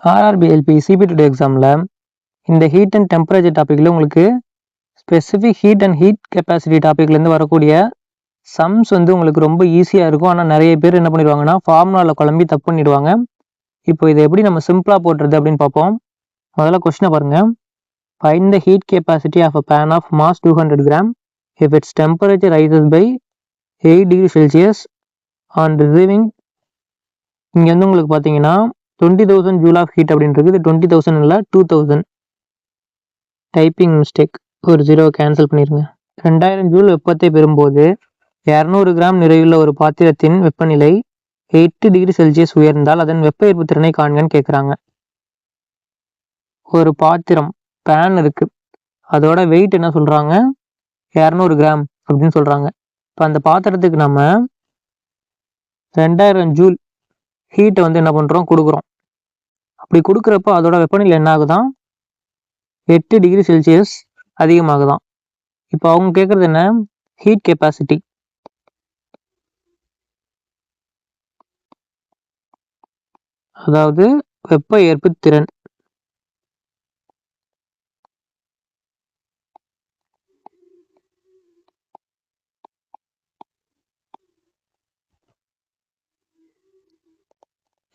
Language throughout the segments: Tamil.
ஆர்ஆர்பிஎல்பி சிபிடி எக்ஸாமில் இந்த ஹீட் அண்ட் டெம்பரேச்சர் டாப்பிக்கில் உங்களுக்கு specific heat and heat capacity டாப்பிக்லேருந்து வரக்கூடிய சம்ஸ் வந்து உங்களுக்கு ரொம்ப ஈஸியாக இருக்கும். ஆனால் நிறைய பேர் என்ன பண்ணிடுவாங்கன்னா ஃபார்முலாவில் குழம்பி தப்பு பண்ணிடுவாங்க. இப்போ இதை எப்படி நம்ம சிம்பிளாக போடுறது அப்படின்னு பார்ப்போம். முதல்ல கொஸ்டினை பாருங்கள். Find the heat capacity of a pan of mass 200 gram if its temperature rises by 8 degree Celsius on receiving. இங்கே வந்து உங்களுக்கு பார்த்தீங்கன்னா 20,000 ஜூல் ஆஃப் ஹீட் அப்படின்றது. இது 20,000 இல்லை 2,000. டைப்பிங் மிஸ்டேக், ஒரு 0 கேன்சல் பண்ணிடுங்க. 2000 ஜூல் வெப்பத்தை பெறும்போது 200 கிராம் நிறையுள்ள ஒரு பாத்திரத்தின் வெப்பநிலை 8 டிகிரி செல்சியஸ் உயர்ந்தால் அதன் வெப்ப ஈர்ப்பு திறனை காண்கன்னு கேட்குறாங்க. ஒரு பாத்திரம் பேன் இருக்கு, அதோட வெயிட் என்ன சொல்றாங்க, 200 கிராம் அப்படின்னு சொல்றாங்க. இப்போ அந்த பாத்திரத்துக்கு நம்ம 2000 ஜூல் ஹீட்டை வந்து என்ன பண்றோம், கொடுக்குறோம். அப்படி கொடுக்குறப்போ அதோட வெப்பநிலை என்ன ஆகுதான், 8 டிகிரி செல்சியஸ் அதிகமாகுதான். இப்போ அவங்க கேட்கறது என்ன, ஹீட் கெப்பாசிட்டி. அதாவது வெப்ப ஏற்பு திறன்.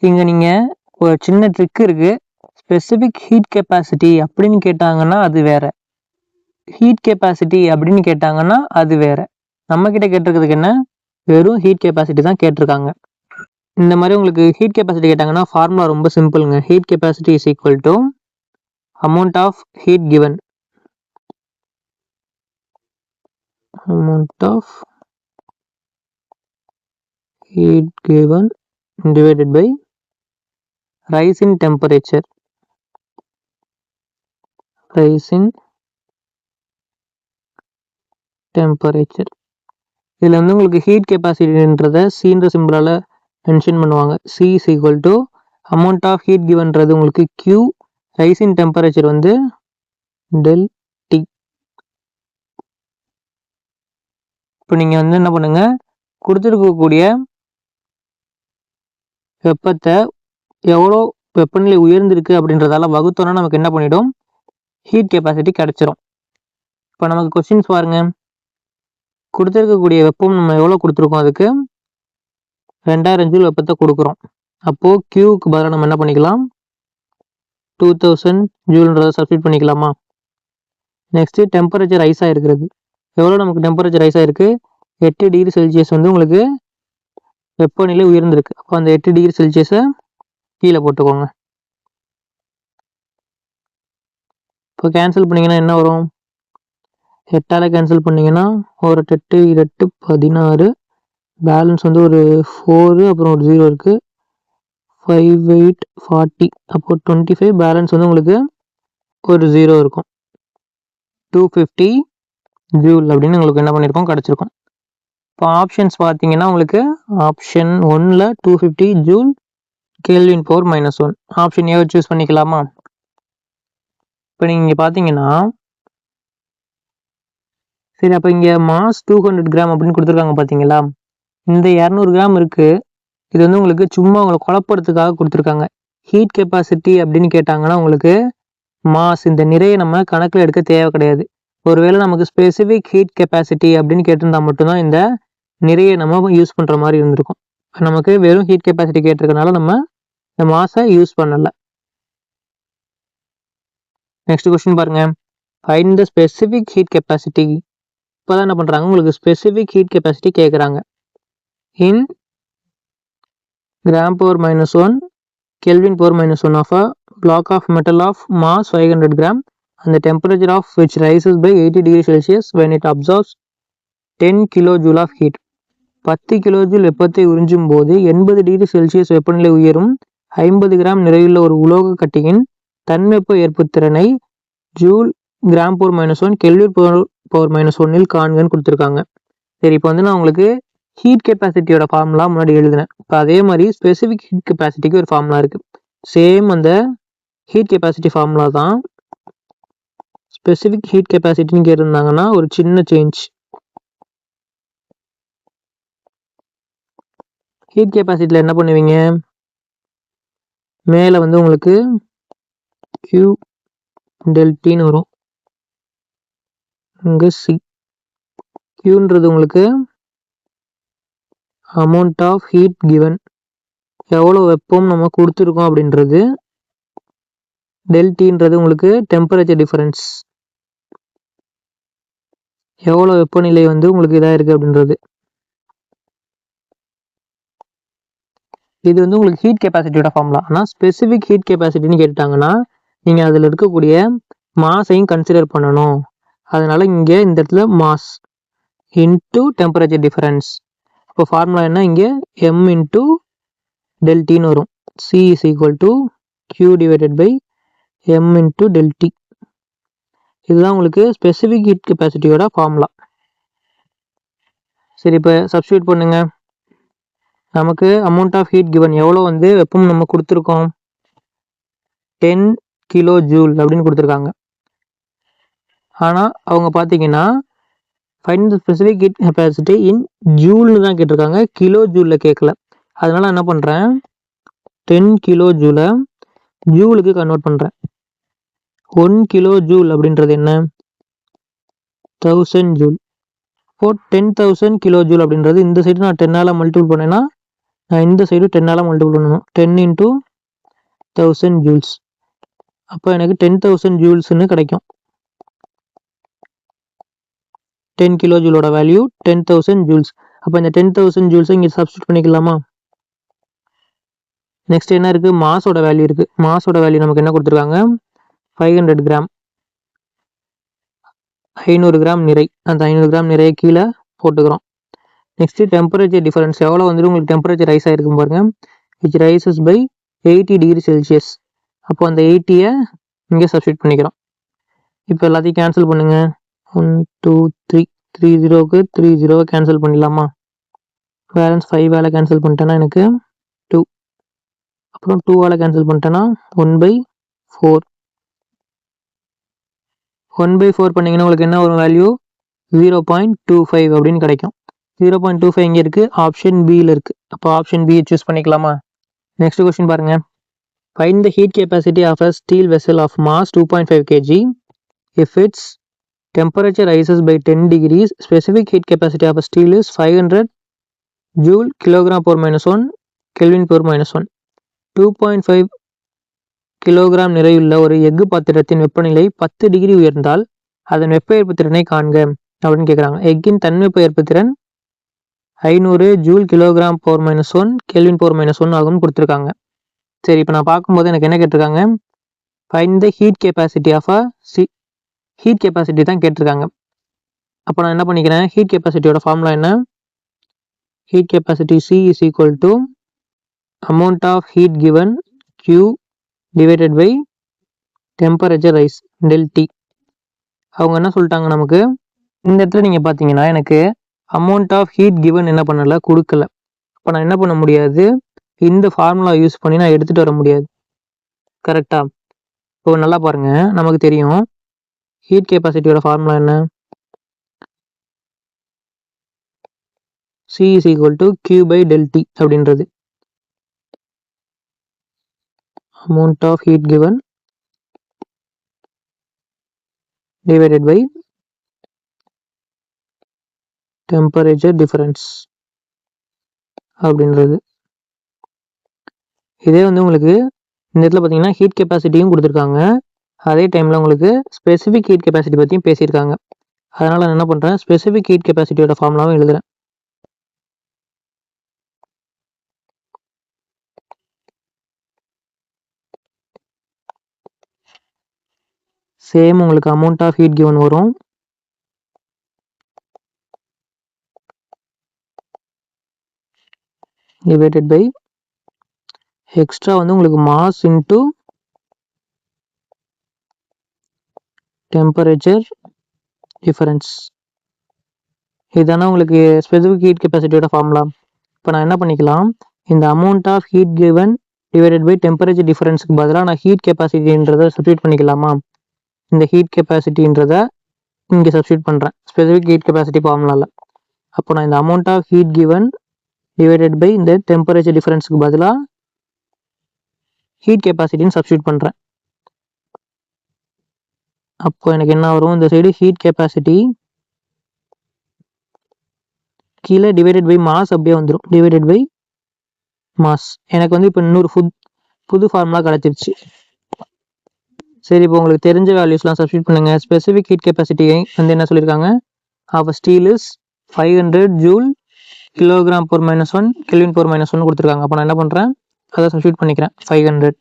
இங்க நீங்க ஒரு சின்ன ட்ரிக் இருக்கு. ஸ்பெசிபிக் ஹீட் கெப்பாசிட்டி அப்படின்னு கேட்டாங்கன்னா அது வேற, ஹீட் கெப்பாசிட்டி அப்படின்னு கேட்டாங்கன்னா அது வேற. நம்ம கிட்ட கேட்டிருக்கிறதுக்கு என்ன, வெறும் ஹீட் கெப்பாசிட்டி தான் கேட்டிருக்காங்க. இந்த மாதிரி உங்களுக்கு ஹீட் கெப்பாசிட்டி கேட்டாங்கன்னா ஃபார்முலா ரொம்ப சிம்பிளுங்க. Heat capacity is equal to amount of heat given, amount of heat given divided by rise in temperature. rise in temperature. இதில் வந்து உங்களுக்கு ஹீட் கெப்பாசிட்டின்றதை சீன்ற சிம்பிளால் மென்ஷன் பண்ணுவாங்க. C is equal to amount of heat கிவன்றது உங்களுக்கு கியூ, ரைஸ் இன் டெம்பரேச்சர் வந்து டெல் டி. இப்போ நீங்கள் வந்து என்ன பண்ணுங்க, கொடுத்துருக்கக்கூடிய வெப்பத்தை எவ்வளோ வெப்பநிலை உயர்ந்திருக்கு அப்படின்றதால வகுத்தோன்னா நமக்கு என்ன பண்ணிடும், ஹீட் கெப்பாசிட்டி கிடைச்சிரும். இப்போ நமக்கு கொஸ்டின்ஸ் பாருங்க. கொடுத்துருக்கக்கூடிய வெப்பம் நம்ம எவ்வளோ கொடுத்துருக்கோம், அதுக்கு 2000 ஜூல் வெப்பத்தை கொடுக்குறோம். அப்போது கியூவுக்கு பதிலாக நம்ம என்ன பண்ணிக்கலாம், 2000 ஜூல்ன்றதை சப்ஸ்டிட் பண்ணிக்கலாமா. நெக்ஸ்ட்டு டெம்பரேச்சர் ரைஸ் ஆகிருக்கிறது. எவ்வளோ நமக்கு டெம்பரேச்சர் ரைஸ் ஆகிருக்கு, 8 டிகிரி செல்சியஸ் வந்து உங்களுக்கு வெப்பநிலை உயர்ந்திருக்கு. அப்போ அந்த 8 டிகிரி செல்சியஸை கீழே போட்டுக்கோங்க. இப்போ கேன்சல் பண்ணிங்கன்னா என்ன வரும், 8ஆல் கேன்சல் பண்ணிங்கன்னா ஒரு 8 8 16, பேலன்ஸ் வந்து ஒரு 4, அப்புறம் ஒரு 0 இருக்குது, 5 8 40, அப்போ 25, பேலன்ஸ் வந்து உங்களுக்கு ஒரு 0 இருக்கும். 250 ஜூல் அப்படின்னு உங்களுக்கு என்ன பண்ணியிருக்கோம், கிடச்சிருக்கும். இப்போ ஆப்ஷன்ஸ் பார்த்தீங்கன்னா உங்களுக்கு ஆப்ஷன் 1ல் 250 ஜூல் கெல்வின் பவர் -1. ஆப்ஷன் ஏவை சூஸ் பண்ணிக்கலாமா. இப்போ நீங்கள் பார்த்தீங்கன்னா சரி, அப்போ இங்கே மாஸ் 200 கிராம் அப்படின்னு கொடுத்துருக்காங்க பார்த்தீங்களா. இந்த 200 கிராம் இருக்குது, இது வந்து உங்களுக்கு சும்மா உங்களை குழப்பறதுக்காக கொடுத்துருக்காங்க. ஹீட் கெப்பாசிட்டி அப்படின்னு கேட்டாங்கன்னா உங்களுக்கு மாஸ், இந்த நிறைய நம்ம கணக்கில் எடுக்க தேவை கிடையாது. ஒருவேளை நமக்கு ஸ்பெசிஃபிக் ஹீட் கெப்பாசிட்டி அப்படின்னு கேட்டிருந்தா மட்டும்தான் இந்த நிறைய நம்ம யூஸ் பண்ணுற மாதிரி இருந்திருக்கும். நமக்கு வெறும் ஹீட் கெப்பாசிட்டி கேட்டிருக்கனால நம்ம இந்த மாஸை யூஸ் பண்ணலை. நெக்ஸ்ட் கொஸ்டின் பாருங்க. Find the specific heat capacity. இப்போ தான் என்ன பண்ணுறாங்க, உங்களுக்கு ஸ்பெசிஃபிக் ஹீட் கெப்பாசிட்டி கேட்குறாங்க. In gram power -1 kelvin power -1 of a block of metal of mass 500 gram and the temperature of which rises by 80 degree Celsius when it absorbs 10 kilojoule of heat. 10 kilojoule வெப்பத்தை உறிஞ்சும் போது 80 டிகிரி செல்சியஸ் வெப்பநிலை உயரும் 50 கிராம் நிறையுள்ள ஒரு உலோக கட்டியின் தன்வெப்ப ஏற்புத்திறனை joule gram power -1 kelvin power -1 காண்கன்னு கொடுத்துருக்காங்க. சரி, இப்போ வந்து நான் உங்களுக்கு ஹீட் கெப்பாசிட்டியோட ஃபார்முலா முன்னாடி எழுதினேன். இப்போ அதே மாதிரி ஸ்பெசிஃபிக் ஹீட் கெப்பாசிட்டிக்கு ஒரு ஃபார்முலா இருக்குது. சேம் அந்த ஹீட் கெப்பாசிட்டி ஃபார்முலா தான். ஸ்பெசிஃபிக் ஹீட் கெப்பாசிட்டின்னு கேட்டிருந்தாங்கன்னா ஒரு சின்ன சேஞ்ச். ஹீட் கெப்பாசிட்டியில் என்ன பண்ணுவீங்க, மேலே வந்து உங்களுக்கு Q டெல்டின்னு வரும். இங்கே சி. Qன்றது உங்களுக்கு அமௌண்ட் ஆஃப் ஹீட் கிவன், எவ்வளோ வெப்பம் நம்ம கொடுத்துருக்கோம் அப்படின்றது. டெல்டின்றது உங்களுக்கு டெம்பரேச்சர் டிஃபரன்ஸ், எவ்வளோ வெப்பநிலை வந்து உங்களுக்கு இதாக இருக்குது அப்படின்றது. இது வந்து உங்களுக்கு ஹீட் கெப்பாசிட்டியோட ஃபார்முலா. ஆனால் ஸ்பெசிஃபிக் ஹீட் கெப்பாசிட்டின்னு கேட்டாங்கன்னா நீங்கள் அதில் இருக்கக்கூடிய மாஸையும் கன்சிடர் பண்ணணும். அதனால் இங்கே இந்த இடத்துல மாஸ் இன்ட்டு டெம்பரேச்சர் டிஃபரன்ஸ். இப்போ ஃபார்முலா என்ன, இங்கே m இன்ட்டு டெல்டின்னு வரும். C is equal to Q divided by m into டெல்டி. இதுதான் உங்களுக்கு ஸ்பெசிஃபிக் ஹீட் கெப்பாசிட்டியோட ஃபார்முலா. சரி, இப்போ சப்ஸ்டியூட் பண்ணுங்க. நமக்கு அமௌண்ட் ஆஃப் ஹீட் கிவன், எவ்வளோ வந்து வெப்பம் நம்ம கொடுத்துருக்கோம், 10 கிலோ ஜூல் அப்படின்னு கொடுத்துருக்காங்க. ஆனால் அவங்க பார்த்தீங்கன்னா find the specific heat capacity in ஜூல்னு தான் கேட்டிருக்காங்க, கிலோ ஜூலில் கேட்கல. அதனால் என்ன பண்ணுறேன், 10 கிலோ ஜூலை ஜூலுக்கு கன்வெர்ட் பண்ணுறேன். 1 கிலோ ஜூல் அப்படின்றது என்ன, 1000 ஜூல். இப்போ 10,000 கிலோ ஜூல் அப்படின்றது இந்த சைடு நான் 10ஆல் மல்டிபிள் பண்ணேன்னா நான் இந்த சைடு 10ஆல் மல்டிபிள் பண்ணணும். 10 இன்ட்டு 1000 ஜூல்ஸ். அப்போ எனக்கு 10,000 ஜூல்ஸ்னு கிடைக்கும். 10 கிலோ ஜூலோட வேல்யூ 10,000 ஜூல்ஸ். அப்போ இந்த 10,000 ஜூல்ஸை இங்கே சப்ஸ்டியூட் பண்ணிக்கலாமா. நெக்ஸ்ட் என்ன இருக்குது, மாஸோட வேல்யூ இருக்குது. மாஸோட வேல்யூ நமக்கு என்ன கொடுத்துருக்காங்க, 500 கிராம். 500 கிராம் நிறை. அந்த 500 கிராம் நிறைய கீழே போட்டுக்கிறோம். நெக்ஸ்ட்டு டெம்பரேச்சர் டிஃபரன்ஸ், எவ்வளோ வந்துட்டு உங்களுக்கு டெம்பரேச்சர் ரைஸ் ஆகிருக்கும் பாருங்க, which rises by 80 degree Celsius. அப்போ அந்த 80யை இங்கே சப்ஸ்டியூட் பண்ணிக்கிறோம். இப்போ எல்லாத்தையும் கேன்சல் பண்ணுங்க. 1 2 3 3 0க்கு 3 0 கேன்சல் பண்ணிடலாமா. பேலன்ஸ் 5ஆல் கேன்சல் பண்ணிட்டேன்னா எனக்கு 2. அப்புறம் 2ஆல் கேன்சல் பண்ணிட்டேன்னா 1/4. 1/4 பண்ணிங்கன்னா உங்களுக்கு என்ன ஒரு வேல்யூ, 0.25 அப்படின்னு கிடைக்கும். 0.25 இங்கே இருக்குது, ஆப்ஷன் பியில் இருக்குது. அப்போ ஆப்ஷன் பியை சூஸ் பண்ணிக்கலாமா. நெக்ஸ்ட் கொஸ்டின் பாருங்கள். Find the heat capacity of a steel vessel of mass 2.5 kg if it's temperature rises by 10 degrees. Specific heat capacity of a steel is 500 joule kilogram per minus 1 kelvin per minus 1. 2.5 kilogram நிறையுள்ள ஒரு எஃகு பாத்திரத்தின் வெப்பநிலை 10 டிகிரி உயர்ந்தால் அதன் வெப்ப ஏற்பு திறனை காண்க அப்படின்னு கேட்குறாங்க. எஃகின் தன்வெப்ப ஏற்பு திறன் 500 joule kilogram power minus 1 kelvin power minus 1 ஆகும்னு கொடுத்துருக்காங்க. சரி, இப்போ நான் பார்க்கும்போது எனக்கு என்ன கேட்டிருக்காங்க, find the heat capacity of a heat capacity தான் கேட்டிருக்காங்க. அப்போ நான் என்ன பண்ணிக்கிறேன், ஹீட் கெப்பாசிட்டியோட ஃபார்முலா என்ன, heat capacity C is equal to amount of heat given Q divided by temperature rise del T. அவங்க என்ன சொல்லிட்டாங்க நமக்கு, இந்த இடத்துல நீங்கள் பார்த்தீங்கன்னா எனக்கு அமௌண்ட் ஆஃப் ஹீட் கிவன் என்ன பண்ணலை, கொடுக்கல. அப்போ நான் என்ன பண்ண முடியாது, இந்த ஃபார்முலா யூஸ் பண்ணி நான் எடுத்துகிட்டு வர முடியாது. கரெக்டாக. இப்போ நல்லா பாருங்கள், நமக்கு தெரியும் ஹீட் கெப்பாசிட்டியோட ஃபார்முலா என்ன, C is equal to Q by del T அப்படின்றது. amount of heat given divided by temperature difference அப்படின்றது. இதே வந்து உங்களுக்கு இந்த இடத்துல பார்த்தீங்கன்னா ஹீட் கெப்பாசிட்டியும் கொடுத்துருக்காங்க, அதே டைமில் உங்களுக்கு ஸ்பெசிஃபிக் ஹீட் கெப்பாசிட்டி பற்றியும் பேசியிருக்காங்க. அதனால் நான் என்ன பண்ணுறேன், ஸ்பெசிஃபிக் ஹீட் கெப்பாசிட்டியோட ஃபார்முலாவும் எழுதுகிறேன். சேம் உங்களுக்கு அமௌண்ட் ஆஃப் ஹீட் கிவன் வரும், டிவைடட் பை எக்ஸ்ட்ரா வந்து உங்களுக்கு மாஸ் இன்ட்டு டெம்பரேச்சர் டிஃபரன்ஸ். இதுதானே உங்களுக்கு ஸ்பெசிஃபிக் ஹீட் கெப்பாசிட்டியோட ஃபார்முலா. இப்போ நான் என்ன பண்ணிக்கலாம், இந்த amount of heat given divided by temperature டிஃபரன்ஸுக்கு பதிலாக நான் ஹீட் கெப்பாசிட்டின்றதை சப்ஸ்டியூட் பண்ணிக்கலாமா. இந்த ஹீட் கெப்பாசிட்டின்றதை இங்கே சப்ஸ்டியூட் பண்ணுறேன் ஸ்பெசிஃபிக் ஹீட் கெப்பாசிட்டி ஃபார்முலாவில். அப்போ நான் இந்த amount of heat given divided by இந்த டெம்பரேச்சர் டிஃபரன்ஸுக்கு பதிலாக ஹீட் கெப்பாசிட்டின்னு சப்ஸ்டியூட் பண்ணுறேன். அப்போ எனக்கு என்ன வரும், இந்த சைடு ஹீட் கெப்பாசிட்டி கீழே டிவைடட் பை மாஸ் அப்படியே வந்துடும். Divided by mass. எனக்கு வந்து இப்போ இன்னொரு புது ஃபார்முலா கிடச்சிருச்சு. சரி, இப்போ உங்களுக்கு தெரிஞ்ச வேல்யூஸ்லாம் சப்ஸ்டியூட் பண்ணுங்க. ஸ்பெசிஃபிக் ஹீட் கெப்பாசிட்டியை வந்து என்ன சொல்லியிருக்காங்க, of steel is 500 joule kilogram per -1 kelvin per -1 கொடுத்துருக்காங்க. அப்போ நான் என்ன பண்ணுறேன், அதை சப்ஸ்டியூட் பண்ணிக்கிறேன். 500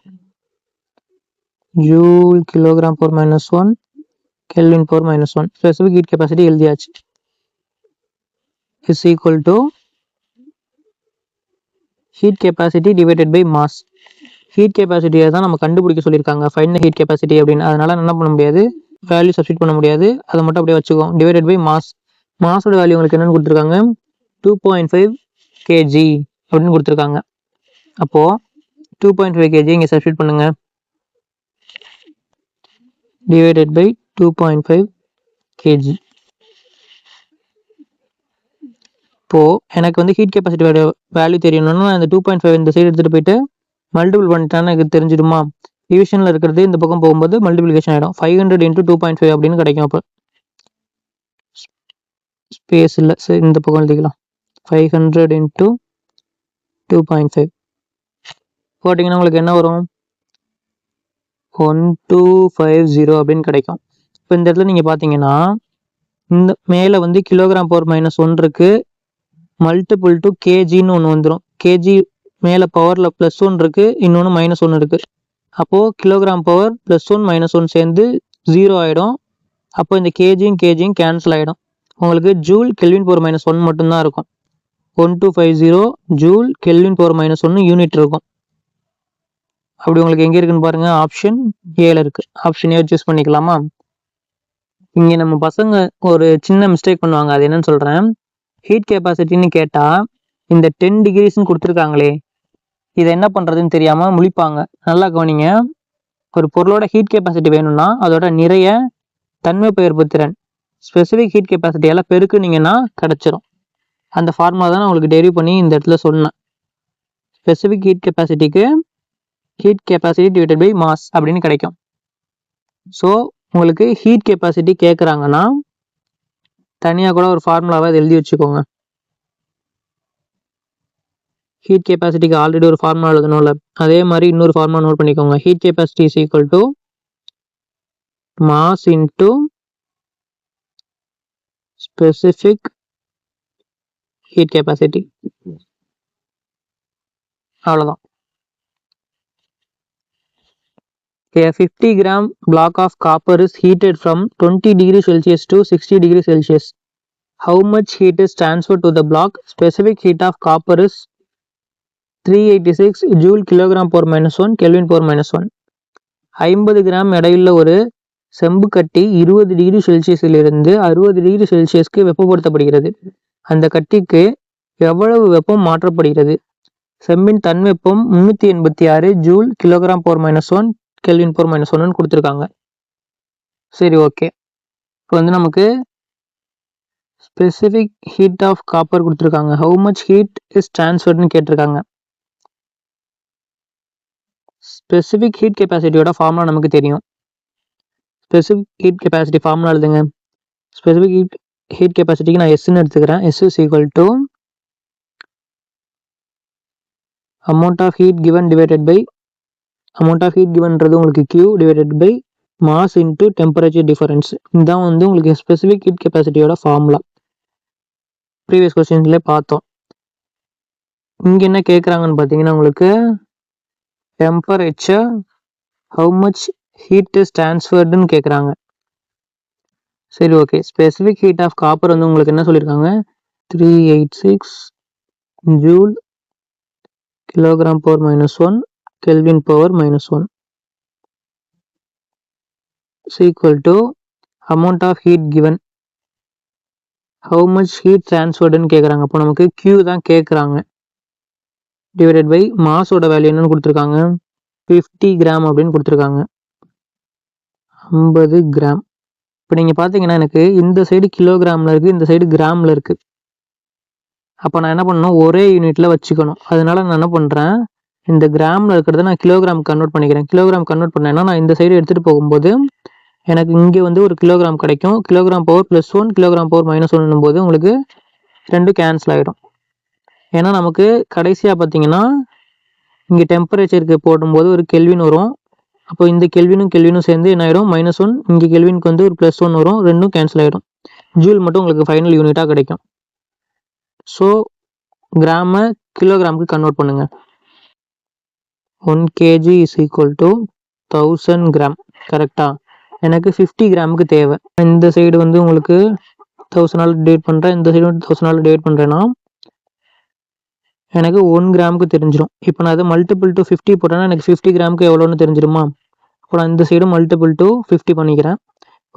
joule kilogram per -1 kelvin per -1 specific heat capacity எழுதியாச்சு. Is equal to heat capacity divided by mass. Heat கெப்பாசிட்டியை தான் நம்ம கண்டுபிடிக்க சொல்லியிருக்காங்க, ஃபைண்ட் ஹீட் கெப்பாசிட்டி அப்படின்னு. அதனால என்ன பண்ண முடியாது, வேல்யூ சப்ஸ்டியூட் பண்ண முடியாது, அதை மட்டும் அப்படியே வச்சுக்கோம். Divided by mass. மாஸோட வேல்யூ உங்களுக்கு என்னன்னு கொடுத்துருக்காங்க, 2.5 kg அப்படின்னு கொடுத்துருக்காங்க. அப்போது 2.5 kg இங்கே சப்ஸ்டியூட் பண்ணுங்க. Divided by 2.5 kg. இப்போது எனக்கு வந்து ஹீட் கெப்பாசிட்டி வேல்யூ தெரியணும்னா இந்த 2.5 இந்த சைடு எடுத்துகிட்டு போயிட்டு மல்டிபிள் பண்ணிட்டான்னு எனக்கு தெரிஞ்சிடுமா. டிவிஷனில் இருக்கிறது இந்த பக்கம் போகும்போது மல்டிபிளிகேஷன் ஆகிடும். 500 × 2.5 அப்படின்னு கிடைக்கும். அப்போ ஸ்பேஸ் இல்லை, சரி இந்த பக்கம் எழுதிக்கலாம். 500 × 2.5 போட்டிங்கன்னா உங்களுக்கு என்ன வரும், 1250 அப்படின்னு கிடைக்கும். இப்போ இந்த இடத்துல நீங்கள் பார்த்தீங்கன்னா இந்த மேலே வந்து கிலோகிராம் per -1 இருக்குது, மல்டிபிள் டு கேஜின்னு ஒன்று வந்துடும். கேஜி மேலே பவரில் +1 இருக்குது, இன்னொன்று -1 இருக்குது. அப்போது கிலோகிராம் பவர் +1 -1 சேர்ந்து 0 ஆகிடும். அப்போ இந்த கேஜியும் கேன்சல் ஆகிடும். உங்களுக்கு ஜூல் கெல்வின் per -1 மட்டும்தான் இருக்கும். 1250 ஜூல் கெல்வின் per -1 யூனிட் இருக்கும். அப்படி உங்களுக்கு எங்கே இருக்குன்னு பாருங்கள், ஆப்ஷன் ஏல இருக்குது. ஆப்ஷன் ஏ சூஸ் பண்ணிக்கலாமா. இங்கே நம்ம பசங்க ஒரு சின்ன மிஸ்டேக் பண்ணுவாங்க, அது என்னன்னு சொல்கிறேன். ஹீட் கெப்பாசிட்டின்னு கேட்டால் இந்த 10 டிகிரிஸ்ன்னு கொடுத்துருக்காங்களே, இதை என்ன பண்ணுறதுன்னு தெரியாமல் முழிப்பாங்க. நல்லா கவனிங்க. ஒரு பொருளோட ஹீட் கெப்பாசிட்டி வேணும்னா அதோட நிறைய தன்மைப்பெயர்ப்பு திறன் ஸ்பெசிஃபிக் ஹீட் கெப்பாசிட்டியெல்லாம் பெருக்குனீங்கன்னா கிடச்சிரும். அந்த ஃபார்முலா தான் நான் உங்களுக்கு டெரிவ் பண்ணி இந்த இடத்துல சொன்னேன். ஸ்பெசிஃபிக் ஹீட் கெப்பாசிட்டிக்கு heat capacity divided by mass அப்படின்னு கிடைக்கும். ஸோ உங்களுக்கு ஹீட் கெப்பாசிட்டி கேட்குறாங்கன்னா தனியாக கூட ஒரு ஃபார்முலாவை அதை எழுதி வச்சுக்கோங்க. ஹீட் கெப்பாசிட்டிக்கு ஆல்ரெடி ஒரு ஃபார்முலா எழுதணும்ல, அதே மாதிரி இன்னொரு ஃபார்முலா நோட் பண்ணிக்கோங்க. Heat capacity is equal to mass into specific heat capacity. அவ்வளோதான். A 50 gram block of copper is heated from 20 degrees Celsius to 60 degrees Celsius. How much heat is transferred to the block? Specific heat of copper is 386 joule kilogram per -1 Kelvin per -1. 50 gram எடையுள்ள ஒரு செம்பு கட்டி 20 டிகிரி செல்சியஸிலிருந்து 60 டிகிரி செல்சியஸ்க்கு வெப்பப்படுத்தப்படுகிறது. அந்த கட்டிக்கு எவ்வளவு வெப்பம் மாற்றப்படுகிறது? செம்பின் தன்வெப்பம் 386 joule kilogram per -1 kelvin per -1 கொடுத்துருக்காங்க. சரி, ஓகே. இப்போ வந்து நமக்கு ஸ்பெசிஃபிக் ஹீட் ஆஃப் காப்பர் கொடுத்துருக்காங்க. ஹவு மச் ஹீட் இஸ் டிரான்ஸ்ஃபர்ட்னு கேட்டிருக்காங்க. ஸ்பெசிஃபிக் ஹீட் கெப்பாசிட்டியோட ஃபார்முலா நமக்கு தெரியும். ஸ்பெசிஃபிக் ஹீட் கெப்பாசிட்டி ஃபார்முலா எழுதுங்க. ஸ்பெசிஃபிக் ஹீட் கெப்பாசிட்டிக்கு நான் எஸ்ன்னு எடுத்துக்கிறேன். S is equal to amount of heat given divided by amount of heat கிவன்றது உங்களுக்கு Q divided by mass into temperature difference. இதுதான் வந்து உங்களுக்கு ஸ்பெசிஃபிக் ஹீட் கெப்பாசிட்டியோட ஃபார்முலா. ப்ரீவியஸ் கொஸ்டின்ஸ்லேயே பார்த்தோம். இங்கே என்ன கேட்குறாங்கன்னு பார்த்தீங்கன்னா உங்களுக்கு temperature how much heat is டிரான்ஸ்ஃபர்டுன்னு கேட்குறாங்க. சரி, okay. Specific heat of copper வந்து உங்களுக்கு என்ன சொல்லியிருக்காங்க, 386 joule kilogram per -1 Kelvin per -1 is equal to amount of heat given how much heat transferred ன்னு கேட்குறாங்க. அப்போ நமக்கு Q தான் கேட்குறாங்க. டிவைடட் பை மாஸோட வேல்யூ என்னன்னு கொடுத்துருக்காங்க, 50 கிராம் அப்படின்னு கொடுத்துருக்காங்க. 50 கிராம். இப்போ நீங்கள் பார்த்தீங்கன்னா எனக்கு இந்த சைடு கிலோகிராமில் இருக்குது, இந்த சைடு கிராமில் இருக்குது. அப்போ நான் என்ன பண்ணணும், ஒரே யூனிட்டில் வச்சுக்கணும். அதனால நான் என்ன பண்ணுறேன், இந்த கிராமில் இருக்கிறத நான் கிலோகிராம் கன்வெர்ட் பண்ணிக்கிறேன். கிலோகிராம் கன்வெர்ட் பண்ணேன்னா நான் இந்த சைடு எடுத்துகிட்டு போகும்போது எனக்கு இங்கே வந்து ஒரு கிலோகிராம் கிடைக்கும். கிலோகிராம் பவர் +1 கிலோகிராம் பவர் -1 போது உங்களுக்கு 2 கேன்சல் ஆகிடும். ஏன்னா நமக்கு கடைசியாக பார்த்தீங்கன்னா இங்கே டெம்பரேச்சருக்கு போடும்போது ஒரு கெல்வின் வரும். அப்போ இந்த கெல்வினும் சேர்ந்து என்ன ஆகிடும் -1. இங்கே கெல்வினுக்கு வந்து ஒரு +1 வரும். ரெண்டும் கேன்சல் ஆகிடும். ஜூல் மட்டும் உங்களுக்கு ஃபைனல் யூனிட்டாக கிடைக்கும். ஸோ கிராமை கிலோகிராமுக்கு கன்வெர்ட் பண்ணுங்கள். 1 kg is equal to 1000 gram. கரெக்டாக எனக்கு 50 கிராமுக்கு தேவை. இந்த சைடு வந்து உங்களுக்கு 1000 டிவைட் பண்ணுறேன், இந்த சைடு 1000 டிவைட் பண்ணுறேன்னா எனக்கு 1 கிராமுக்கு தெரிஞ்சிடும். இப்போ நான் அதை மல்டிபிள் டு 50 போட்டேன்னா எனக்கு 50 கிராமுக்கு எவ்வளோன்னு தெரிஞ்சிருமா? அப்போ நான் இந்த சைடு மல்டிபிள் டு 50 பண்ணிக்கிறேன்.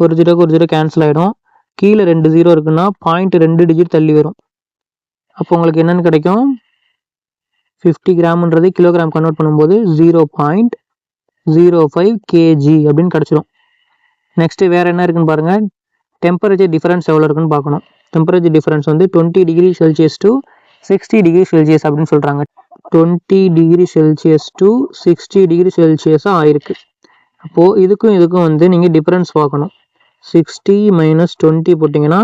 ஒரு ஜீரோ கேன்சல் ஆகிடும். கீழே 2 0 இருக்குன்னா 0.2 டிஜிட் தள்ளி வரும். அப்போ உங்களுக்கு என்னென்னு கிடைக்கும்? 50 கிராம்ன்றது கிலோகிராம் கன்வெர்ட் பண்ணும்போது 0.05 kg அப்படின்னு கிடச்சிரும். நெக்ஸ்ட்டு வேறு என்ன இருக்குன்னு பாருங்கள். டெம்பரேச்சர் டிஃபரன்ஸ் எவ்வளோ இருக்குன்னு பார்க்கணும். டெம்பரேச்சர் டிஃபரன்ஸ் வந்து 20 degree Celsius to 60 degree Celsius அப்படின்னு சொல்கிறாங்க. 20 டிகிரி செல்சியஸ் டு 60 டிகிரி செல்சியஸாக ஆயிருக்கு. அப்போது இதுக்கும் வந்து நீங்கள் டிஃபரன்ஸ் பார்க்கணும். 60 - 20 போட்டிங்கன்னா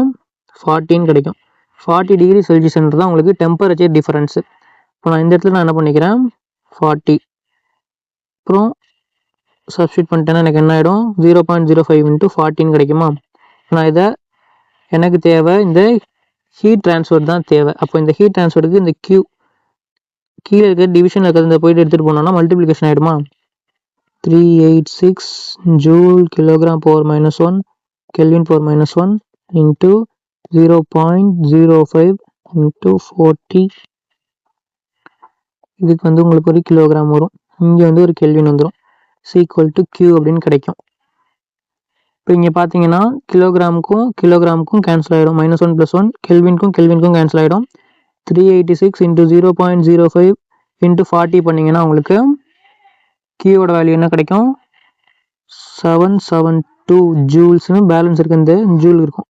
14 கிடைக்கும். 40 டிகிரி செல்சியஸ்ன்றது தான் உங்களுக்கு டெம்பரேச்சர் டிஃபரன்ஸு. இப்போ நான் இந்த இடத்துல நான் என்ன பண்ணிக்கிறேன் 40 அப்புறம் சப்ஸ்டியூட் பண்ணிட்டேன்னா எனக்கு என்ன ஆகிடும் 0.05 × 14 கிடைக்குமா? நான் இதை எனக்கு தேவை இந்த ஹீட் ட்ரான்ஸ்ஃபர் தான் தேவை. அப்போ இந்த ஹீட் ட்ரான்ஸ்ஃபருக்கு இந்த கீழே இருக்கிற டிவிஷனில் இருக்கிறது இந்த போயிட்டு எடுத்துகிட்டு போனோம்னா மல்டிப்ளிகேஷன் ஆகிடுமா? 386 joule kilogram power -1 kelvin power -1 into 0.05 × 40. இதுக்கு வந்து உங்களுக்கு ஒரு கிலோகிராம் வரும். இங்கே வந்து ஒரு கெல்வின் வந்துடும். = Q அப்படின்னு கிடைக்கும். இப்போ இங்கே பார்த்தீங்கன்னா கிலோகிராமுக்கும் கேன்சல் ஆகிடும். -1 + 1 கெல்வினுக்கும் கேன்சல் ஆகிடும். 386 × 0.05 × 40 பண்ணிங்கன்னா உங்களுக்கு கியூவோட வேல்யூ என்ன கிடைக்கும்? 772 ஜூல்ஸ்னு பேலன்ஸ் இருக்குது. இந்த ஜூல் இருக்கும்.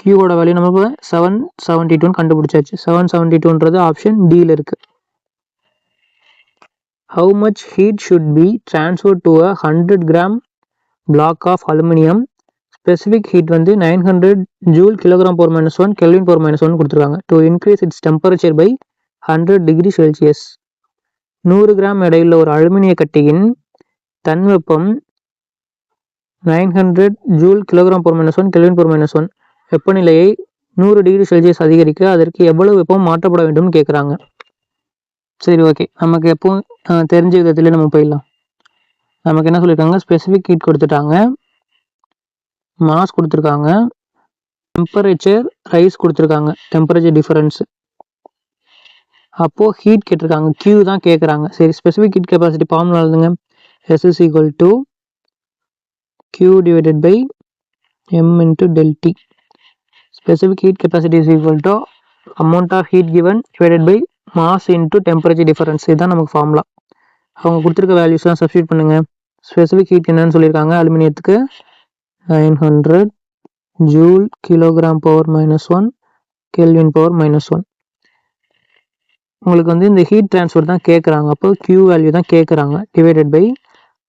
கியூவோட வேல்யூ நம்ம இப்போ 772 கண்டுபிடிச்சாச்சு. 772ன்றது ஆப்ஷன் டியில் இருக்குது. How much heat should be transferred to a 100 gram block of aluminum? Specific heat வந்து 900 joule kilogram per -1 Kelvin per -1 கொடுத்துருக்காங்க. To increase its temperature by 100 degree Celsius. 100 gram எடையுள்ள ஒரு அலுமினிய கட்டியின் தன்வெப்பம் 900 joule kilogram per -1 Kelvin per -1 வெப்பநிலையை 100 டிகிரி செல்சியஸ் அதிகரிக்க அதற்கு எவ்வளவு வெப்பம் மாற்றப்பட வேண்டும் கேட்குறாங்க. சரி, ஓகே. நமக்கு எப்பவும் தெரிஞ்ச விதத்துல நம்ம போயிடலாம். நமக்கு என்ன சொல்லியிருக்காங்க? ஸ்பெசிஃபிக் ஹீட் கொடுத்துட்டாங்க, மாஸ் கொடுத்துருக்காங்க, டெம்பரேச்சர் ரைஸ் கொடுத்துருக்காங்க, டெம்பரேச்சர் டிஃபரன்ஸ். அப்போது ஹீட் கேட்டிருக்காங்க, கியூ தான் கேட்குறாங்க. சரி, ஸ்பெசிஃபிக் ஹீட் கெப்பாசிட்டி ஃபார்முலா எழுதுங்க. S = Q / M × ΔT. Specific heat capacity is equal to amount of heat given divided by mass into temperature difference. இதுதான் நமக்கு ஃபார்முலா. அவங்க கொடுத்துருக்க வேல்யூஸ்லாம் சப்ஸ்டியூட் பண்ணுங்கள். ஸ்பெசிஃபிக் ஹீட் என்னன்னு சொல்லியிருக்காங்க? அலுமினியத்துக்கு 900 joule kilogram power -1 kelvin power -1. உங்களுக்கு வந்து இந்த ஹீட் ட்ரான்ஸ்ஃபர் தான் கேட்குறாங்க. அப்போ கியூ வேல்யூ தான் கேட்குறாங்க. டிவைடட் பை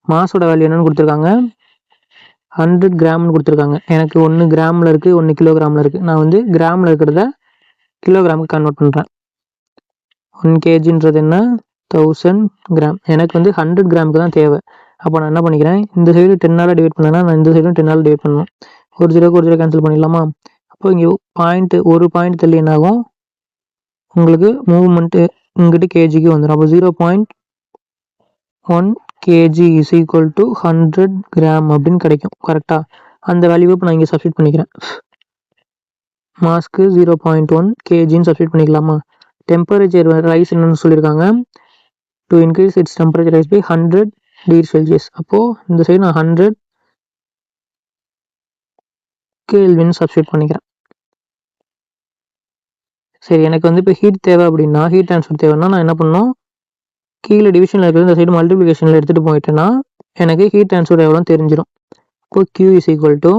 மாஸோட வேல்யூ என்னென்னு கொடுத்துருக்காங்க? 100 கிராம்னு கொடுத்துருக்காங்க. எனக்கு 1 கிராமில் இருக்குது, 1 கிலோகிராமில் இருக்குது. நான் வந்து கிராமில் இருக்கிறத கிலோகிராமுக்கு கன்வெர்ட் பண்ணுறேன். 1 kgன்றது என்ன? 1000 கிராம். எனக்கு வந்து 100 கிராமுக்கு தான் தேவை. அப்போ நான் என்ன பண்ணிக்கிறேன்? இந்த சைடு 10ஆல் டிவைட் பண்ணேன்னா நான் இந்த சைடும் 10ஆல் டிவைட் பண்ணணும். ஒரு ஜீரோ கேன்சல் பண்ணிடலாமா? அப்போ இங்கே ஒரு பாயிண்ட் தள்ளி என்ன ஆகும்? உங்களுக்கு மூவ்மெண்ட்டு இங்கிட்டு கேஜிக்கு வந்துடும். அப்போ 0.1 kg is equal to 100 gram அப்படின்னு கிடைக்கும். கரெக்டாக அந்த வேல்யூவை இப்போ நான் இங்கே சப்ஸ்டியூட் பண்ணிக்கிறேன். மாஸ்க்கு 0.1 kgன்னு சப்ஸ்டியூட் பண்ணிக்கலாமா? டெம்பரேச்சர் ரைஸ் என்னன்னு சொல்லியிருக்காங்க? To increase its temperature rise by 100 degree Celsius. அப்போது இந்த சைடு நான் 100 கெல்வின் சப்ஸ்டியூட் பண்ணிக்கிறேன். சரி, எனக்கு வந்து இப்போ ஹீட் தேவை அப்படின்னா, ஹீட் ட்ரான்ஸ்ஃபர் தேவைன்னா நான் என்ன பண்ணணும்? கீழே டிவிஷனில் இருக்கிறது இந்த சைடு மல்டிப்ளிகேஷனில் எடுத்துகிட்டு போயிட்டேன்னா எனக்கு ஹீட் ட்ரான்ஸ்ஃபர் எவ்வளோன்னு தெரிஞ்சிடும். இப்போது Q is equal to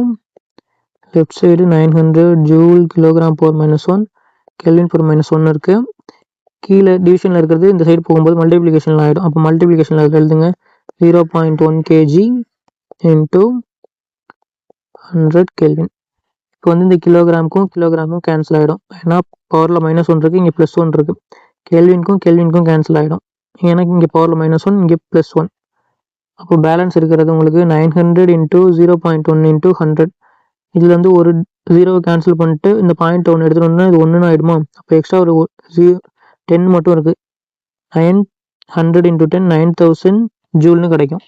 left side 900 joule kilogram power -1 kelvin power -1 இருக்குது. கீழே டிவிஷனில் இருக்கிறது இந்த சைடு போகும்போது மல்டிப்ளிகேஷனில் ஆகிடும். அப்போ மல்டிப்ளிகேஷனில் எழுதுங்க 0.1 kg இன்ட்டு 100 கெல்வின். இப்போ வந்து இந்த கிலோகிராமுக்கும் கேன்சல் ஆகிடும். ஏன்னா பவரில் -1 இருக்குது, இங்கே +1 இருக்குது. கெல்வினுக்கும் கேன்சல் ஆகிடும். எனக்கு இங்கே பவரில் -1, இங்கே +1. அப்போ பேலன்ஸ் இருக்கிறது உங்களுக்கு 900 இன்ட்டு 0.1 இன்ட்டு 100. இதில் வந்து ஒரு 0 கேன்சல் பண்ணிட்டு இந்த 0.1 எடுத்துகிட்டு இது 1 ஆகிடுமா? அப்போ எக்ஸ்ட்ரா ஒரு 10 மட்டும் இருக்குது. 900 இன்ட்டு 10 9000 ஜூல்னு கிடைக்கும்.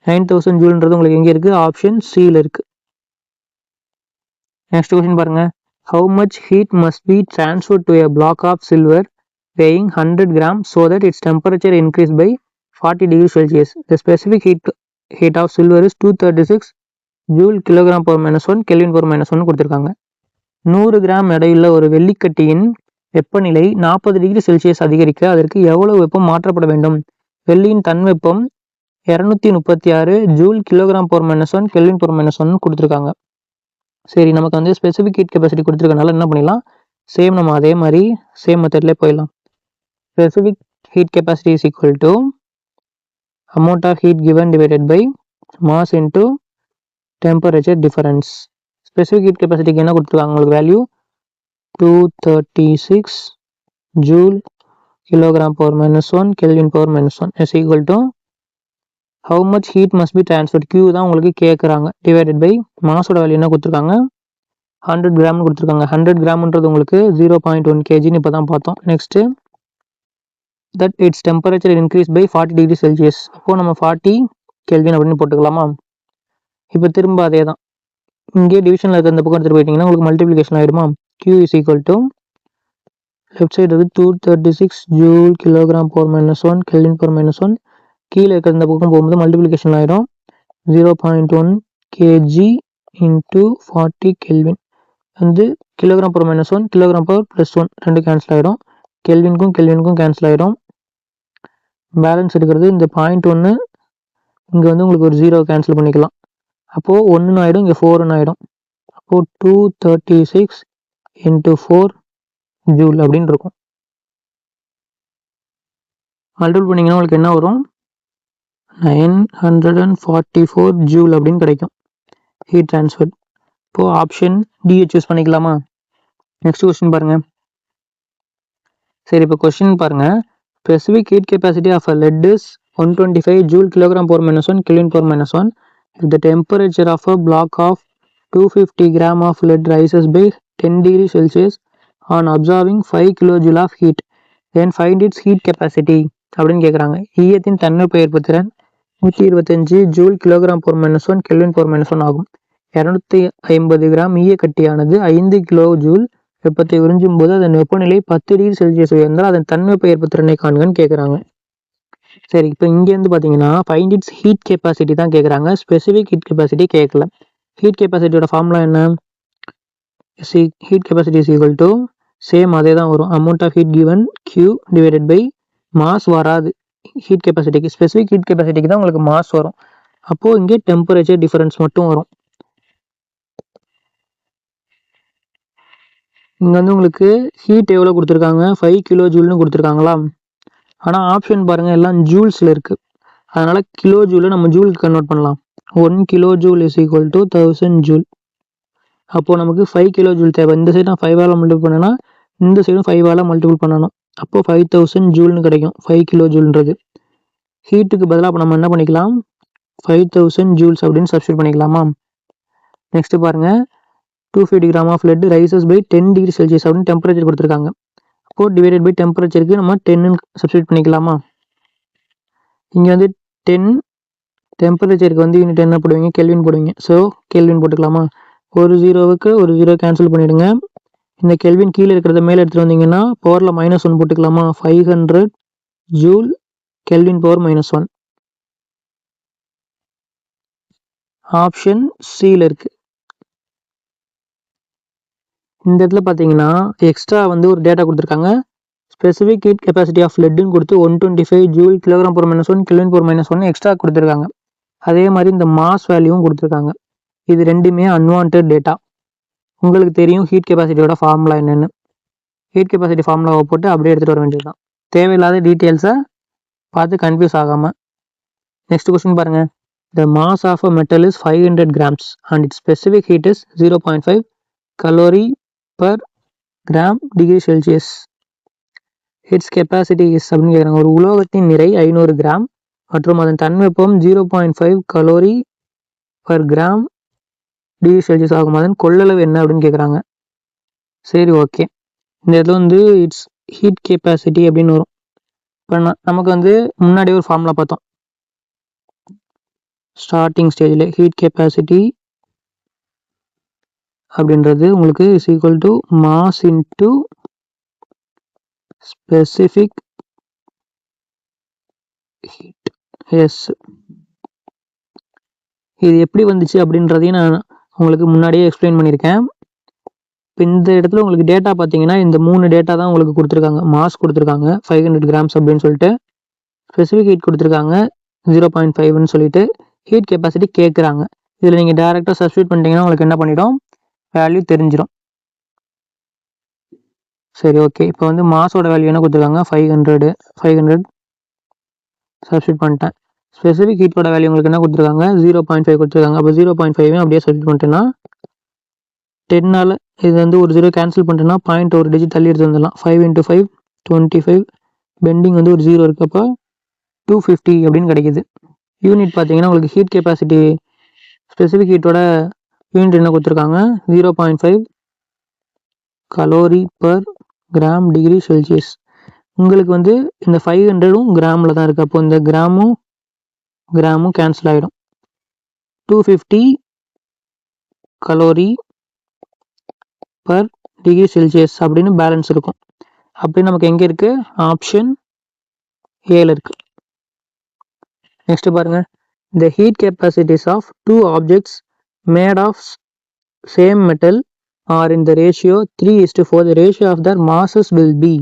9000 ஜூல்ன்றது உங்களுக்கு எங்கே இருக்குது? ஆப்ஷன் சியில் இருக்குது. நெக்ஸ்ட் கொஸ்டின் பாருங்க. How much heat must be transferred to a block of silver weighing 100 grams so that its temperature increase by 40 degrees Celsius? The specific heat of silver is 236 joule kilogram per -1 Kelvin per -1 கொடுத்துருக்காங்க. 100 கிராம் எடையுள்ள ஒரு வெள்ளிக்கட்டியின் வெப்பநிலை 40 டிகிரி செல்சியஸ் அதிகரிக்க அதற்கு எவ்வளவு வெப்பம் மாற்றப்பட வேண்டும்? வெள்ளியின் தன்வெப்பம் 236 joule kilogram per -1 Kelvin per -1 கொடுத்துருக்காங்க. சரி, நமக்கு வந்து ஸ்பெசிஃபிக் ஹீட் கெப்பாசிட்டி கொடுத்துருக்கனால என்ன பண்ணிடலாம்? நம்ம அதே மாதிரி சேம் மெத்தட்லேயே போயிடலாம். Specific heat capacity is equal to amount of heat given divided by mass into temperature difference. Specific heat கெப்பாசிட்டிக்கு என்ன கொடுத்துருக்காங்க? உங்களுக்கு value 236 joule kilogram per -1 Kelvin per -1 is equal to how much heat must be transferred, Q தான் உங்களுக்கு கேட்குறாங்க, டிவைடட் பை மாஸோட வேல்யூ என்ன கொடுத்துருக்காங்க? 100 கிராம்னு கொடுத்துருக்காங்க. 100 கிராம்ன்றது உங்களுக்கு 0.1 kgன்னு இப்போ தான் பார்த்தோம். Next that its temperature increase by 40 degree Celsius. அப்போது நம்ம 40 கெல்வின் அப்படின்னு போட்டுக்கலாமா? இப்போ திரும்ப அதே தான், இங்கே டிவிஷனில் இருக்க இந்த பக்கம் எடுத்துகிட்டு போயிட்டீங்கன்னா உங்களுக்கு மல்டிப்ளிகேஷன் ஆகிடுமா? Q is equal to left side வந்து 236 joule kilogram per -1 Kelvin per -1, கீழே இருக்கிற இந்த பக்கம் போகும்போது மல்டிப்ளிகேஷன் ஆகிடும். 0.1 kg இன்ட்டு 40 கெல்வின் வந்து கிலோகிராம் per -1 கிலோகிராம் per +1 ரெண்டு கேன்சல் ஆகிடும். கெல்வினுக்கும் கேன்சல் ஆகிடும். பேலன்ஸ் இருக்கிறது இந்த 0.1, இங்கே வந்து உங்களுக்கு ஒரு 0 கேன்சல் பண்ணிக்கலாம். அப்போது 1 ஆகிடும், இங்கே 4 ஆகிடும். அப்போது 236 இன்ட்டு 4 ஜூல் அப்படின்னு இருக்கும். மல்டிபிள் பண்ணிங்கன்னா உங்களுக்கு என்ன வரும்? 944 ஜூல் அப்படின்னு கிடைக்கும் ஹீட் ட்ரான்ஸ்ஃபர். இப்போது ஆப்ஷன் டியை சூஸ் பண்ணிக்கலாமா? நெக்ஸ்ட் கொஸ்டின் பாருங்க. சரி, இப்போ கொஸ்டின் பாருங்க. Specific heat capacity of a lead is 125 joule kilogram per -1 Kelvin per -1. If the temperature of a block of 250 gram of lead rises by 10 degrees Celsius on absorbing 5 kilojoule of heat, then find its heat capacity அப்படின்னு கேட்குறாங்க. ஈயத்தின் தன்வெப்ப திறன் 125 joule kilogram per -1 Kelvin per -1 ஆகும். 250 கிராம் ஈய கட்டியானது 5 கிலோ ஜூல் வெப்பத்தை உறிஞ்சும் போது அதன் வெப்பநிலை 10 டிகிரி செல்சியஸ் உயர்ந்தால் அதன் தன்வெப்ப ஏற்புத்திறனை காண்கன்னு கேட்குறாங்க. சரி, இப்போ இங்கேருந்து பார்த்தீங்கன்னா ஃபைண்ட் இட்ஸ் ஹீட் கெப்பாசிட்டி தான் கேட்குறாங்க, ஸ்பெசிஃபிக் ஹீட் கெப்பாசிட்டி கேட்கல. ஹீட் கெப்பாசிட்டியோட ஃபார்முலா என்ன? Heat capacity is equal to same அதே தான் வரும், amount of heat given Q divided by mass வராது. ஹீட் கெப்பாசிட்டிக்கு ஸ்பெசிஃபிக் ஹீட் கெப்பாசிட்டிக்கு தான் உங்களுக்கு மாஸ் வரும். அப்போது இங்கே டெம்பரேச்சர் டிஃபரன்ஸ் மட்டும் வரும். இங்கே வந்து உங்களுக்கு ஹீட் எவ்வளோ கொடுத்துருக்காங்க? 5 கிலோ ஜூல்னு கொடுத்துருக்காங்களா? ஆனால் ஆப்ஷன் பாருங்கள் எல்லாம் ஜூல்ஸில் இருக்குது. அதனால் கிலோ ஜூலை நம்ம ஜூலுக்கு கன்வெர்ட் பண்ணலாம். 1 kilo joule is equal to 1000 joule. அப்போது நமக்கு 5 கிலோ ஜூல் தேவை. இந்த சைடு நான் 5ஆல் மல்டிபிள் பண்ணேன்னா இந்த சைடும் 5ஆல் மல்டிபிள் பண்ணணும். அப்போது 5000 ஜூல்னு கிடைக்கும் 5 கிலோ ஜூல்ன்றது. ஹீட்டுக்கு பதிலாக அப்போ நம்ம என்ன பண்ணிக்கலாம்? 5000 ஜூல்ஸ் அப்படின்னு சப்ஸ்டியூட் பண்ணிக்கலாமா? நெக்ஸ்ட் பாருங்கள். 250 gram of lead rises by 10 degree Celsius அப்படின்னு டெம்பரேச்சர் கொடுத்துருக்காங்க. அப்போது டிவைடட் பை டெம்பரேச்சருக்கு நம்ம 10 சப்ஸ்டியூட் பண்ணிக்கலாமா? இங்கே வந்து 10 டெம்பரேச்சருக்கு வந்து யூனிட் என்ன போடுவீங்க? கெல்வின் போடுவீங்க. ஸோ கெல்வின் போட்டுக்கலாமா? ஒரு 0க்கு ஒரு 0 கேன்சல் பண்ணிவிடுங்க. இந்த கெல்வின் கீழே இருக்கிறத மேலே எடுத்துகிட்டு வந்தீங்கன்னா பவரில் -1 போட்டுக்கலாமா? 500 ஜூல் Kelvin per -1. ஆப்ஷன் சியில் இருக்கு. இந்த இடத்துல பார்த்தீங்கன்னா எக்ஸ்ட்ரா வந்து ஒரு டேட்டா கொடுத்துருக்காங்க. ஸ்பெசிஃபிக் ஹீட் கெப்பாசிட்டி ஆஃப் லெட்னு கொடுத்து 125 joule kilogram per -1 Kelvin per -1 extra கொடுத்துருக்காங்க. அதே மாதிரி இந்த மாஸ் வேல்யூவும் கொடுத்துருக்காங்க. இது ரெண்டுமே அன்வான்ட் டேட்டா. உங்களுக்கு தெரியும் ஹீட் கெப்பாசிட்டியோட ஃபார்முலா என்னென்னு. ஹீட் கெப்பாசிட்டி ஃபார்முலாவை போட்டு அப்படியே எடுத்துகிட்டு வர வேண்டியது தான். தேவையில்லாத டீட்டெயில்ஸை பார்த்து கன்ஃபியூஸ் ஆகாமல். நெக்ஸ்ட் கொஸ்டின் பாருங்கள். The mass of a metal is 500 grams and its specific heat is 0.5 calorie per gram degree Celsius. Its capacity is அப்படின்னு கேட்குறாங்க. ஒரு உலோகத்தின் நிறை 500 கிராம் மற்றும் அதன் தன்வெப்பம் 0.5 calorie per gram degree Celsius ஆகும். அதன் கொள்ளளவு என்ன அப்படின்னு கேட்குறாங்க. சரி, ஓகே. இந்த இதில் வந்து இட்ஸ் ஹீட் கெப்பாசிட்டி அப்படின்னு வரும். இப்போ நமக்கு வந்து முன்னாடியே ஒரு ஃபார்முலா பார்த்தோம். ஸ்டார்டிங் ஸ்டேஜில் ஹீட் கெப்பாசிட்டி அப்படின்றது உங்களுக்கு is equal to mass into specific heat. Yes, இது எப்படி வந்துச்சு அப்படின்றதையும் நான் உங்களுக்கு முன்னாடியே எக்ஸ்பிளைன் பண்ணியிருக்கேன். இப்போ இந்த இடத்துல உங்களுக்கு டேட்டா பார்த்தீங்கன்னா இந்த 3 டேட்டா தான் உங்களுக்கு கொடுத்துருக்காங்க. மாஸ் கொடுத்துருக்காங்க 500 கிராம்ஸ் அப்படின்னு சொல்லிட்டு, ஸ்பெசிஃபிக் ஹீட் கொடுத்துருக்காங்க 0.5ன்னு சொல்லிட்டு, ஹீட் கெப்பாசிட்டி கேட்குறாங்க. இதில் நீங்கள் டேரெக்டாக சப்ஸ்டியூட் பண்ணிட்டீங்கன்னா உங்களுக்கு என்ன பண்ணிடும், வேல்யூ தெரிஞ்சிடும். சரி, ஓகே. இப்போ வந்து மாஸோட வேல்யூ என்ன கொடுத்துருக்காங்க, 500 சப்ஸ்டியூட் பண்ணிட்டேன். ஸ்பெசிஃபிக் ஹீட்டோட வேல்யூ உங்களுக்கு என்ன கொடுத்துருக்காங்க, 0.5 கொடுத்துருக்காங்க. அப்போ 0.5 அப்படியே சப்ஸ்டியூட் பண்ணிட்டேன்னா 10ஆல் இது வந்து ஒரு 0 கேன்சல் பண்ணிட்டேன்னா பாயிண்ட் ஒரு டிஜிட் தள்ளி எடுத்து வந்துடலாம். 5 × 5 25, பெண்டிங் வந்து ஒரு 0 இருக்கப்போ 250 அப்படின்னு கிடைக்கிது. யூனிட் பார்த்தீங்கன்னா உங்களுக்கு ஹீட் கெப்பாசிட்டி ஸ்பெசிஃபிக் ஹீட்டோட யூனிட் என்ன கொடுத்துருக்காங்க, 0.5 calorie per gram degree Celsius. உங்களுக்கு வந்து இந்த 500ம் கிராமில் தான் இருக்குது. அப்போ இந்த கிராமும் கேன்சல் ஆகிடும். 250 கலோரி பர் டிகிரி செல்சியஸ் அப்படின்னு பேலன்ஸ் இருக்கும். அப்படி நமக்கு எங்கே இருக்குது, ஆப்ஷன் ஏல இருக்குது. நெக்ஸ்ட் பாருங்கள். The heat capacities of two objects made of same metal are in the ratio 3:4. The ratio of their masses will be.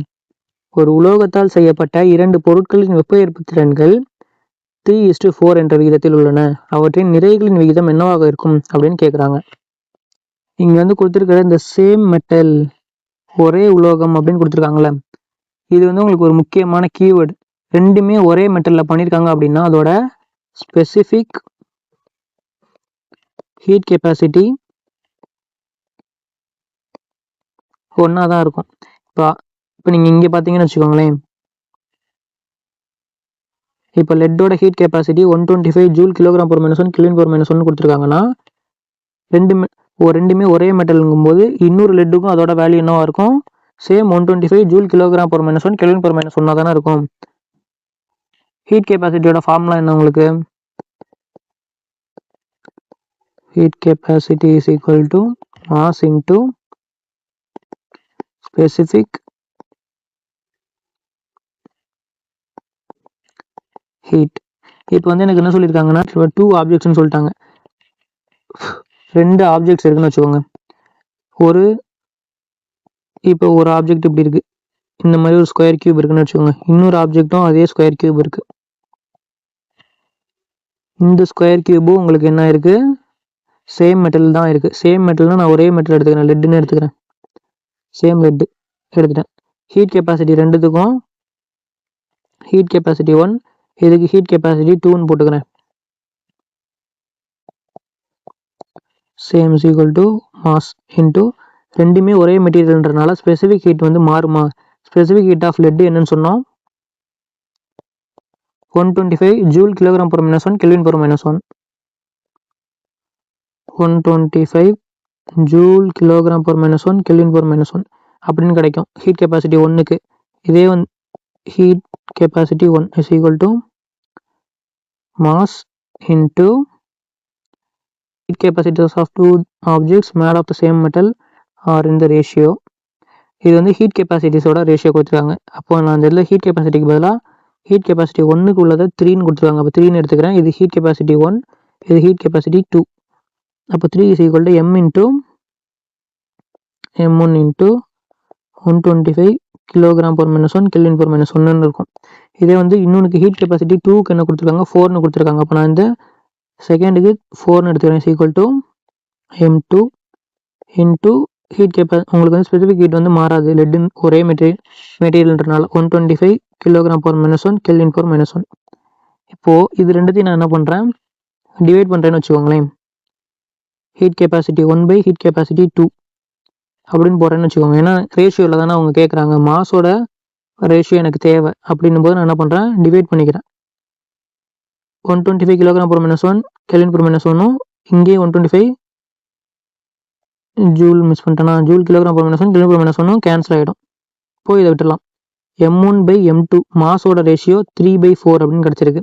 ஒரு உலோகத்தால் செய்யப்பட்ட 2 பொருட்களின் வெப்ப ஏற்பு திறன்கள் 3:4 என்ற விகிதத்தில் உள்ளன. அவற்றின் நிறைகளின் விகிதம் என்னவாக இருக்கும் அப்படின்னு கேட்குறாங்க. இங்கே வந்து கொடுத்துருக்கிற இந்த சேம் மெட்டல், ஒரே உலோகம் அப்படின்னு கொடுத்துருக்காங்களே, இது வந்து உங்களுக்கு ஒரு முக்கியமான கீவேர்டு. ரெண்டுமே ஒரே மெட்டலில் பண்ணியிருக்காங்க அப்படின்னா அதோட ஸ்பெசிஃபிக் ஹீட் கெப்பாசிட்டி ஒன்றா தான் இருக்கும். இப்போ நீங்கள் இங்கே பார்த்தீங்கன்னு வச்சுக்கோங்களேன். இப்போ லெட்டோட heat capacity 125 joule kilogram per -1 kelvin per -1 கொடுத்துருக்காங்கன்னா ரெண்டுமே ஒரே மெட்டலுங்கும் போது இன்னொரு லெட்டுக்கும் அதோட வேல்யூ என்னவா இருக்கும், same 125 joule kilogram per -1 kelvin per -1 தானே இருக்கும். ஹீட் கெப்பாசிட்டியோட ஃபார்முலா என்ன உங்களுக்கு, heat capacity is equal to mass into specific heat. இப்போ வந்து எனக்கு என்ன சொல்லியிருக்காங்கன்னா 2 ஆப்ஜெக்ட்ஸ்னு சொல்லிட்டாங்க. 2 ஆப்ஜெக்ட்ஸ் இருக்குன்னு வச்சுக்கோங்க. இப்போ ஒரு ஆப்ஜெக்ட் இப்படி இருக்குது, இந்த மாதிரி ஒரு ஸ்கொயர் கியூப் இருக்குன்னு வச்சுக்கோங்க. இன்னொரு ஆப்ஜெக்டும் அதே ஸ்கொயர் கியூப் இருக்குது. இந்த ஸ்கொயர் கியூபும் உங்களுக்கு என்ன இருக்குது, சேம் மெட்டல் தான் இருக்குது. சேம் மெட்டல்னால் நான் ஒரே மெட்டல் எடுத்துக்கிறேன், லெட்டுன்னு எடுத்துக்கிறேன். சேம் லெட்டு எடுத்துட்டேன். ஹீட் கெப்பாசிட்டி ரெண்டுத்துக்கும் ஹீட் கெப்பாசிட்டி 1, இதுக்கு ஹீட் கெப்பாசிட்டி 2ன்னு போட்டுக்கிறேன். Same is equal to mass into ரெண்டுமே ஒரே மெட்டீரியல்ன்றனால ஸ்பெசிஃபிக் ஹீட் வந்து மாறுமா. ஸ்பெசிஃபிக் ஹீட் ஆஃப் லெட் என்னன்னு சொன்னோம், 125 joule kilogram per -1 kelvin per -1. 125 joule kilogram per -1 kelvin per -1 அப்படின்னு கிடைக்கும் ஹீட் கெப்பாசிட்டி 1க்கு. இதே வந்து heat capacity 1 is equal to mass into heat capacities of 2 objects made of the same metal are in the ratio. இது வந்து ஹீட் கெப்பாசிட்டிஸோட ரேஷியோ கொடுத்துருக்காங்க. அப்போ நான் அந்த இதில் ஹீட் கெப்பாசிட்டிக்கு பதிலாக ஹீட் கெப்பாசிட்டி 1க்கு உள்ளதை 3ன்னு கொடுத்துருக்காங்க. அப்போ 3ன்னு எடுத்துக்கிறேன். இது ஹீட் கெப்பாசிட்டி 1, இது ஹீட் கெப்பாசிட்டி 2. அப்போ 3 is equal to m into m1 into 125 kilogram per -1 kelvin per -1 இருக்கும். இதே வந்து இன்னொன்று ஹீட் கெப்பாசிட்டி 2க்கு என்ன கொடுத்துருக்காங்க, 4ன்னு கொடுத்துருக்காங்க. அப்போ நான் இந்த செகண்டுக்கு 4ன்னு எடுத்துக்கிறேன். Is equal to m2 into heat உங்களுக்கு வந்து ஸ்பெசிஃபிக் ஹீட் வந்து மாறாது, லெட்டு ஒரே மெட்டீரியல்ன்றனால 125 கிலோகிராம் பவர் -1 கெல்வின் பவர் -1. இப்போது இது ரெண்டுத்தையும் நான் என்ன பண்ணுறேன், டிவைட் பண்ணுறேன்னு வச்சுக்கோங்களேன். ஹீட் கெப்பாசிட்டி 1 ஹீட் கெப்பாசிட்டி 2 அப்படின்னு போடுறேன்னு வச்சுக்கோங்க. ஏன்னா ரேஷியோவில் தானே அவங்க கேட்குறாங்க, மாஸோட ரேஷியோ எனக்கு தேவை அப்படின்னும் போது நான் என்ன பண்ணுறேன், டிவைட் பண்ணிக்கிறேன். 125 கிலோகிராம் பவர் -1 கெல்வின் பவர் -1 இங்கே 125 ஜூல் மிஸ் பண்ணிட்டேன்னா, joule kilogram power -1 kelvin power -1 cancel ஆகிடும். போய் இதை விட்டுடலாம். M1/M2 மாஸோட ரேஷியோ 3/4 அப்படின்னு கிடச்சிருக்கு.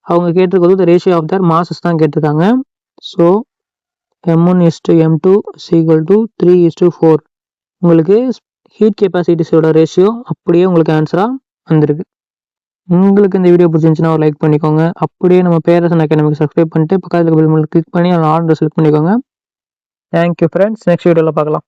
அவங்க கேட்டிருக்கிறது ரேஷியோ ஆஃப் தர் மாசஸ் தான் கேட்டிருக்காங்க. So M1:M2 = 3:4. உங்களுக்கு ஹீட் கெப்பாசிட்டிஸோட ரேஷியோ அப்படியே உங்களுக்கு ஆன்சராக வந்திருக்கு. உங்களுக்கு இந்த வீடியோ பிடிச்சிருந்துச்சுன்னா ஒரு லைக் பண்ணிக்கோங்க. அப்படியே நம்ம பேரரசன் அகாடமிக்கு சப்ஸ்கிரைப் பண்ணிட்டு பக்கத்தில் பெல் கிளிக் பண்ணி ஆல் செலக்ட் பண்ணிக்கோங்க. Thank you friends. நெக்ஸ்ட் வீடியோவில் பார்க்கலாம்.